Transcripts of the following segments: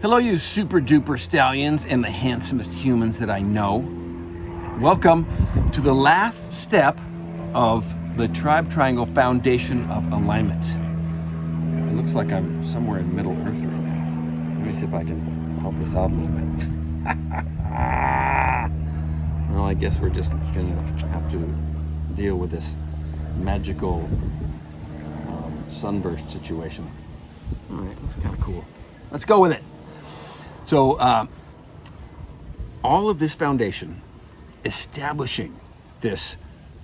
Hello, you super duper stallions and the handsomest humans that I know. Welcome to the last step of the Tribe Triangle Foundation of Alignment. It looks like I'm somewhere in Middle Earth right now. Let me see if I can help this out a little bit. Well, I guess we're just gonna have to deal with this magical sunburst situation. All right, that's kind of cool. Let's go with it. So, all of this foundation, establishing this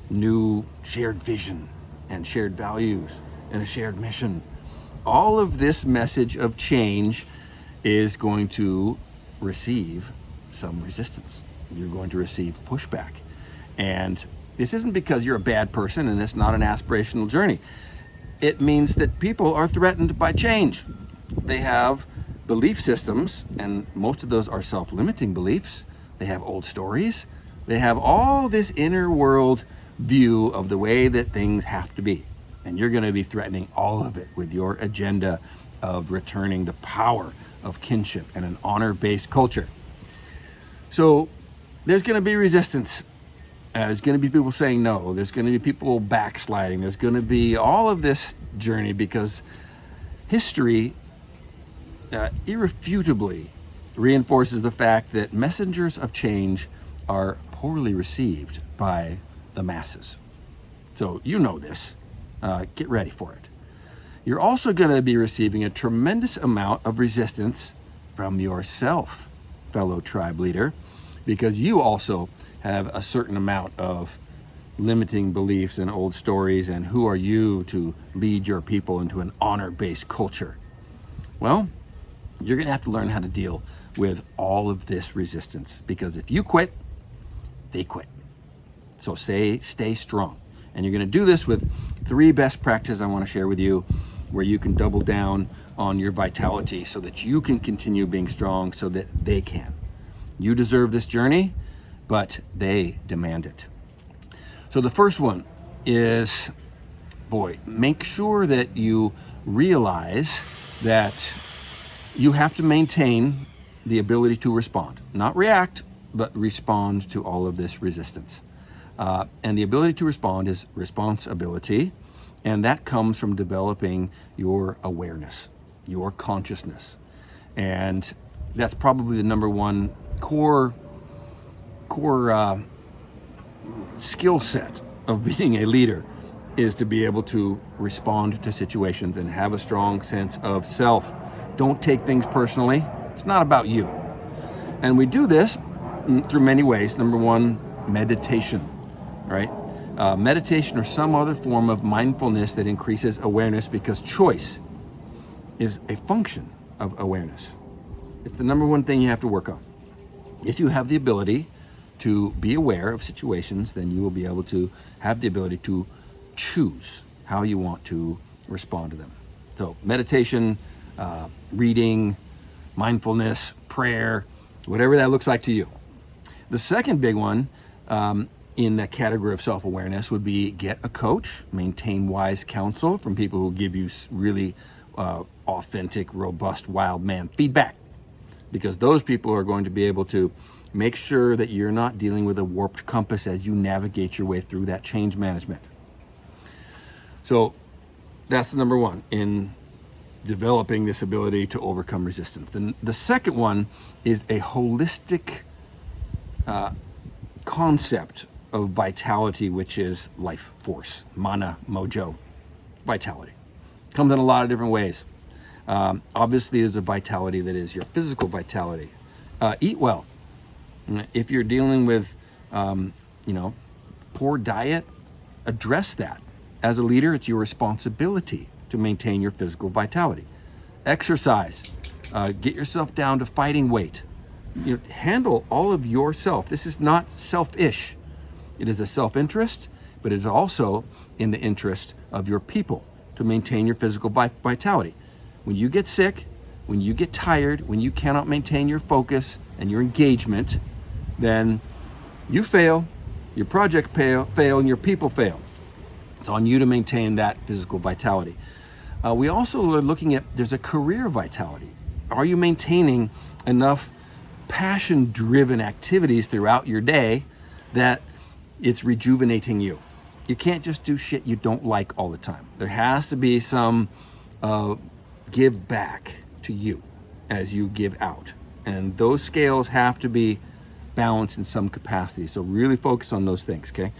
new shared vision and shared values and a shared mission, all of this message of change is going to receive some resistance. You're going to receive pushback. And this isn't because you're a bad person and it's not an aspirational journey. It means that people are threatened by change. They have belief systems, and most of those are self-limiting beliefs. They have old stories. They have all this inner world view of the way that things have to be. And you're going to be threatening all of it with your agenda of returning the power of kinship and an honor-based culture. So there's going to be resistance. There's going to be people saying no. There's going to be people backsliding. There's going to be all of this journey because history irrefutably reinforces the fact that messengers of change are poorly received by the masses. So you know this. Get ready for it. You're also going to be receiving a tremendous amount of resistance from yourself, fellow tribe leader, because you also have a certain amount of limiting beliefs and old stories, and who are you to lead your people into an honor-based culture? Well, you're going to have to learn how to deal with all of this resistance, because if you quit, they quit. So stay strong. And you're going to do this with 3 best practices I want to share with you, where you can double down on your vitality so that you can continue being strong so that they can. You deserve this journey, but they demand it. So the first one is, make sure that you realize that you have to maintain the ability to respond, not react, but respond to all of this resistance. And the ability to respond is responsibility, and that comes from developing your awareness, your consciousness. And that's probably the number one core skill set of being a leader, is to be able to respond to situations and have a strong sense of self. Don't take things personally. It's not about you. And we do this through many ways. Number one, meditation, right? Meditation or some other form of mindfulness that increases awareness, because choice is a function of awareness. It's the number one thing you have to work on. If you have the ability to be aware of situations, then you will be able to have the ability to choose how you want to respond to them. So meditation, reading, mindfulness, prayer, whatever that looks like to you. The second big one in that category of self-awareness would be get a coach, maintain wise counsel from people who give you really authentic, robust, wild man feedback. Because those people are going to be able to make sure that you're not dealing with a warped compass as you navigate your way through that change management. So that's the number one in developing this ability to overcome resistance. Then the second one is a holistic concept of vitality, which is life force, mana, mojo, vitality. Comes in a lot of different ways. Obviously, there's a vitality that is your physical vitality. Eat well. If you're dealing with, poor diet, address that. As a leader, it's your responsibility to maintain your physical vitality. Exercise. Get yourself down to fighting weight. Handle all of yourself. This is not selfish. It is a self-interest, but it is also in the interest of your people to maintain your physical vitality. When you get sick, when you get tired, when you cannot maintain your focus and your engagement, then you fail, your project fail, and your people fail. It's on you to maintain that physical vitality. We also are looking at, there's a career vitality. Are you maintaining enough passion-driven activities throughout your day that it's rejuvenating you? You can't just do shit you don't like all the time. There has to be some give back to you as you give out. And those scales have to be balanced in some capacity. So really focus on those things, okay?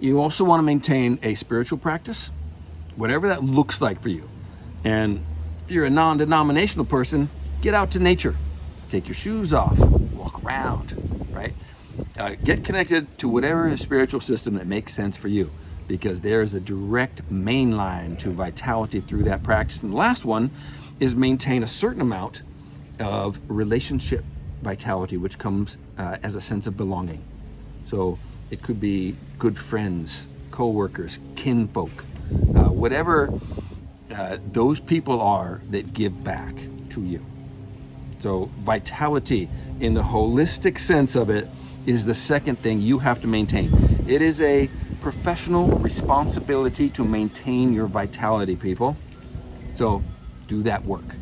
You also want to maintain a spiritual practice, whatever that looks like for you. And if you're a non-denominational person, get out to nature. Take your shoes off, walk around, right? Get connected to whatever spiritual system that makes sense for you, because there's a direct main line to vitality through that practice. And the last one is maintain a certain amount of relationship vitality, which comes as a sense of belonging. So it could be good friends, co-workers, kinfolk, whatever those people are that give back to you. So vitality in the holistic sense of it is the second thing you have to maintain. It is a professional responsibility to maintain your vitality, people. So do that work.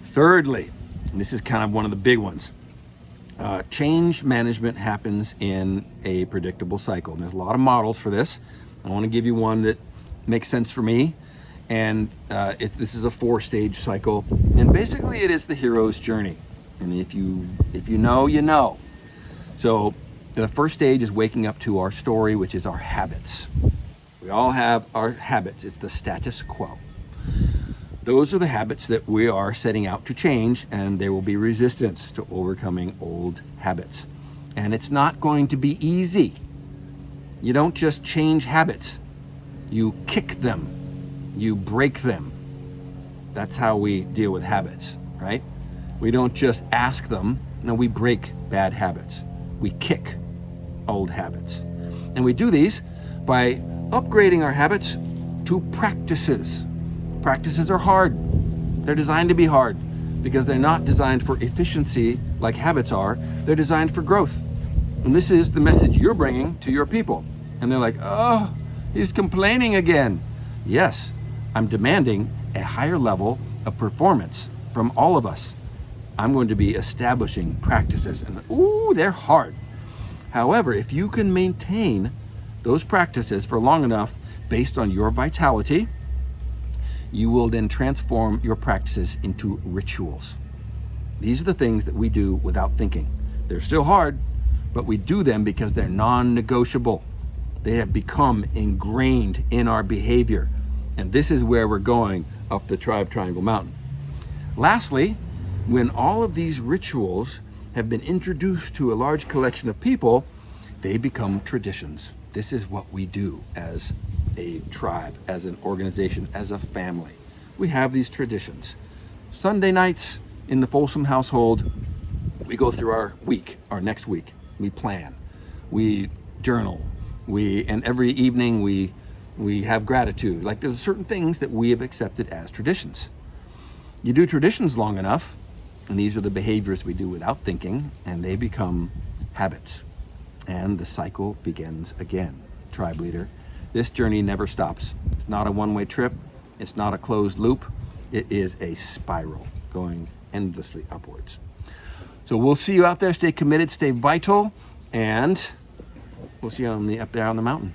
Thirdly, and this is kind of one of the big ones, change management happens in a predictable cycle. And there's a lot of models for this. I want to give you one that makes sense for me. And this is a 4-stage cycle. And basically it is the hero's journey. And if you know, you know. So the first stage is waking up to our story, which is our habits. We all have our habits. It's the status quo. Those are the habits that we are setting out to change, and there will be resistance to overcoming old habits. And it's not going to be easy. You don't just change habits. You kick them. You break them. That's how we deal with habits, right? We don't just ask them. No, we break bad habits. We kick old habits. And we do these by upgrading our habits to practices. Practices are hard. They're designed to be hard because they're not designed for efficiency like habits are. They're designed for growth. And this is the message you're bringing to your people. And they're like, oh, he's complaining again. Yes, I'm demanding a higher level of performance from all of us. I'm going to be establishing practices, and ooh, they're hard. However, if you can maintain those practices for long enough based on your vitality, you will then transform your practices into rituals. These are the things that we do without thinking. They're still hard, but we do them because they're non-negotiable. They have become ingrained in our behavior. And this is where we're going up the Triangle Mountain. Lastly, when all of these rituals have been introduced to a large collection of people, they become traditions. This is what we do as a tribe, as an organization, as a family. We have these traditions. Sunday nights in the Folsom household, we go through our week, our next week. We plan, we journal, and every evening we have gratitude. Like there's certain things that we have accepted as traditions. You do traditions long enough, and these are the behaviors we do without thinking, and they become habits. And the cycle begins again. Tribe leader, this journey never stops. It's not a one-way trip. It's not a closed loop. It is a spiral going endlessly upwards. So we'll see you out there. Stay committed, stay vital, and we'll see you up there on the mountain.